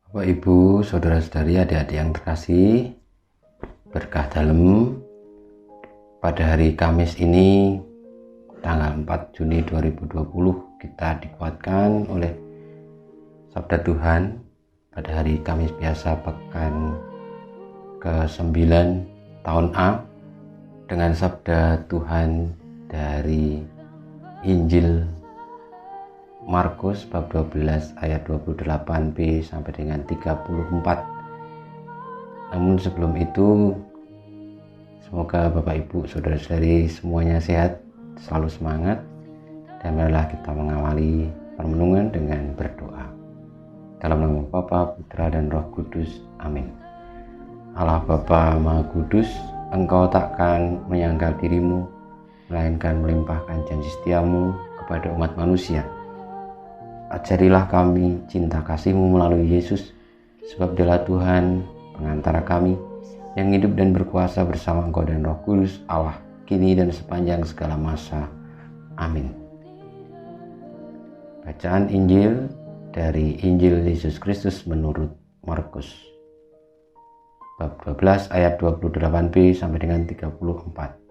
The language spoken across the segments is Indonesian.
Bapak, Ibu, saudara-saudari, adik-adik yang terkasih, berkah dalam pada hari Kamis ini tanggal 4 Juni 2020 kita dikuatkan oleh sabda Tuhan pada hari Kamis biasa pekan ke-9 tahun A dengan sabda Tuhan dari Injil Markus bab 12 ayat 28b sampai dengan 34. Namun sebelum itu, semoga Bapak Ibu saudara-saudari semuanya sehat, selalu semangat, dan marilah kita mengawali permenungan dengan berdoa. Dalam nama Bapa, Putra, dan Roh Kudus. Amin. Allah Bapa Maha Kudus, Engkau takkan menyangkal dirimu, melainkan melimpahkan janji setiamu kepada umat manusia. Ajarilah kami cinta kasih-Mu melalui Yesus, sebab Dialah Tuhan pengantara kami yang hidup dan berkuasa bersama Engkau dan Roh Kudus Allah kini dan sepanjang segala masa. Amin. Bacaan Injil dari Injil Yesus Kristus menurut Markus bab 12 ayat 28b sampai dengan 34.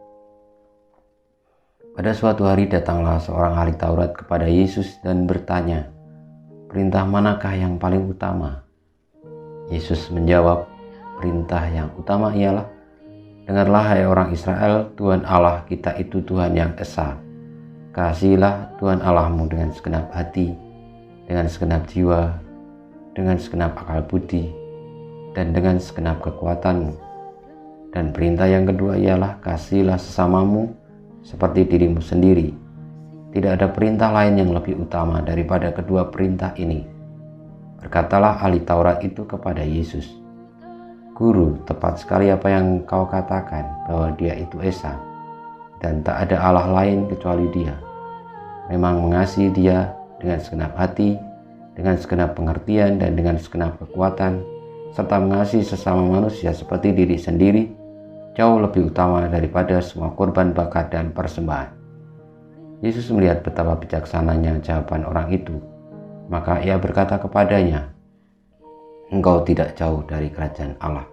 Pada suatu hari datanglah seorang ahli Taurat kepada Yesus dan bertanya, "Perintah manakah yang paling utama?" Yesus menjawab, "Perintah yang utama ialah, dengarlah hai orang Israel, Tuhan Allah kita itu Tuhan yang esa. Kasihilah Tuhan Allahmu dengan segenap hati, dengan segenap jiwa, dengan segenap akal budi, dan dengan segenap kekuatanmu. Dan perintah yang kedua ialah, kasihilah sesamamu seperti dirimu sendiri. Tidak ada perintah lain yang lebih utama daripada kedua perintah ini." Berkatalah ahli Taurat itu kepada Yesus, "Guru, tepat sekali apa yang kau katakan, bahwa Dia itu esa, dan tak ada Allah lain kecuali Dia. Memang mengasihi Dia dengan segenap hati, dengan segenap pengertian, dan dengan segenap kekuatan, serta mengasihi sesama manusia seperti diri sendiri, jauh lebih utama daripada semua korban bakat dan persembahan." Yesus melihat betapa bijaksananya jawaban orang itu, maka ia berkata kepadanya, "Engkau tidak jauh dari kerajaan Allah."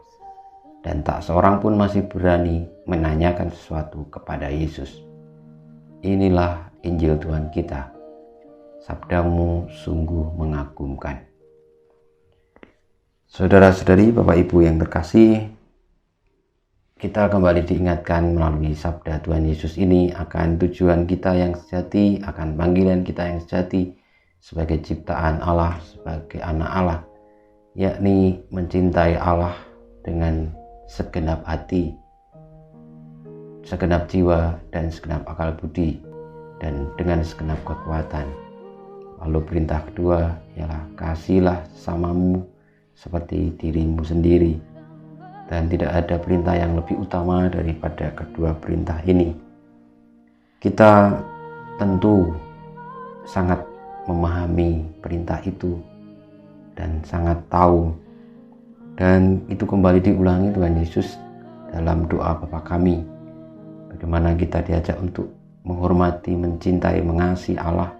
Dan tak seorang pun masih berani menanyakan sesuatu kepada Yesus. Inilah Injil Tuhan kita. Sabdamu sungguh mengagumkan. Saudara-saudari, Bapak Ibu yang terkasih, kita kembali diingatkan melalui sabda Tuhan Yesus ini akan tujuan kita yang sejati, akan panggilan kita yang sejati sebagai ciptaan Allah, sebagai anak Allah, yakni mencintai Allah dengan segenap hati, segenap jiwa, dan segenap akal budi, dan dengan segenap kekuatan. Lalu perintah kedua ialah, kasihilah sesamamu seperti dirimu sendiri. Dan tidak ada perintah yang lebih utama daripada kedua perintah ini. Kita tentu sangat memahami perintah itu dan sangat tahu. Dan itu kembali diulangi Tuhan Yesus dalam doa Bapa kami. Bagaimana kita diajak untuk menghormati, mencintai, mengasihi Allah,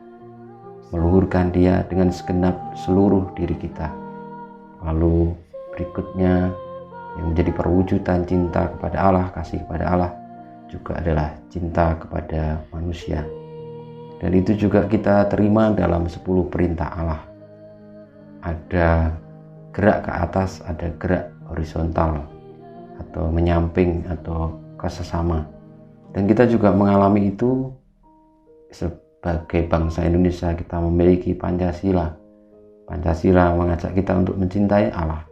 meluhurkan Dia dengan segenap seluruh diri kita. Lalu berikutnya, yang menjadi perwujudan cinta kepada Allah, kasih kepada Allah, juga adalah cinta kepada manusia. Dan itu juga kita terima dalam 10 perintah Allah. Ada gerak ke atas, ada gerak horizontal, atau menyamping, atau ke sesama. Dan kita juga mengalami itu sebagai bangsa Indonesia. Kita memiliki Pancasila. Pancasila mengajak kita untuk mencintai Allah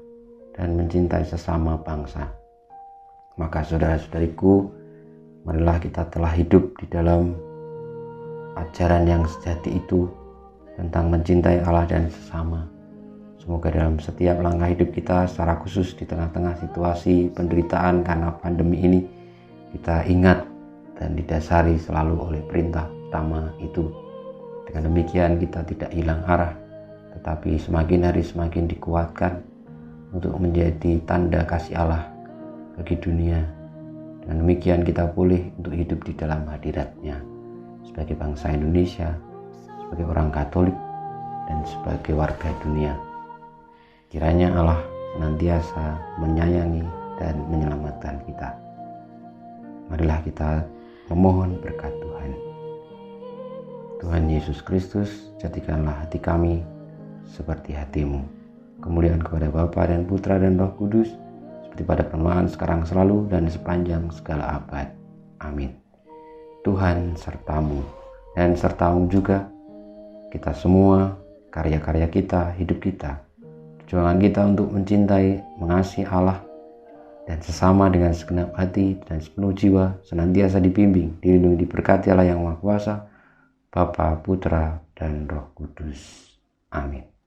dan mencintai sesama bangsa. Maka saudara-saudariku, marilah kita telah hidup di dalam ajaran yang sejati itu tentang mencintai Allah dan sesama. Semoga dalam setiap langkah hidup kita, secara khusus di tengah-tengah situasi penderitaan karena pandemi ini, kita ingat dan didasari selalu oleh perintah utama itu. Dengan demikian kita tidak hilang arah, tetapi semakin hari semakin dikuatkan untuk menjadi tanda kasih Allah bagi dunia. Dengan demikian kita pulih untuk hidup di dalam hadirat-Nya sebagai bangsa Indonesia, sebagai orang Katolik, dan sebagai warga dunia. Kiranya Allah senantiasa menyayangi dan menyelamatkan kita. Marilah kita memohon berkat Tuhan. Tuhan Yesus Kristus, jadikanlah hati kami seperti hati-Mu. Kemuliaan kepada Bapa dan Putra dan Roh Kudus, seperti pada permulaan, sekarang, selalu, dan sepanjang segala abad. Amin. Tuhan sertamu, dan sertamu juga kita semua, karya-karya kita, hidup kita, perjuangan kita untuk mencintai, mengasihi Allah dan sesama dengan segenap hati dan sepenuh jiwa, senantiasa dibimbing, dilindungi, diberkati Allah yang Maha Kuasa, Bapa, Putra, dan Roh Kudus. Amin.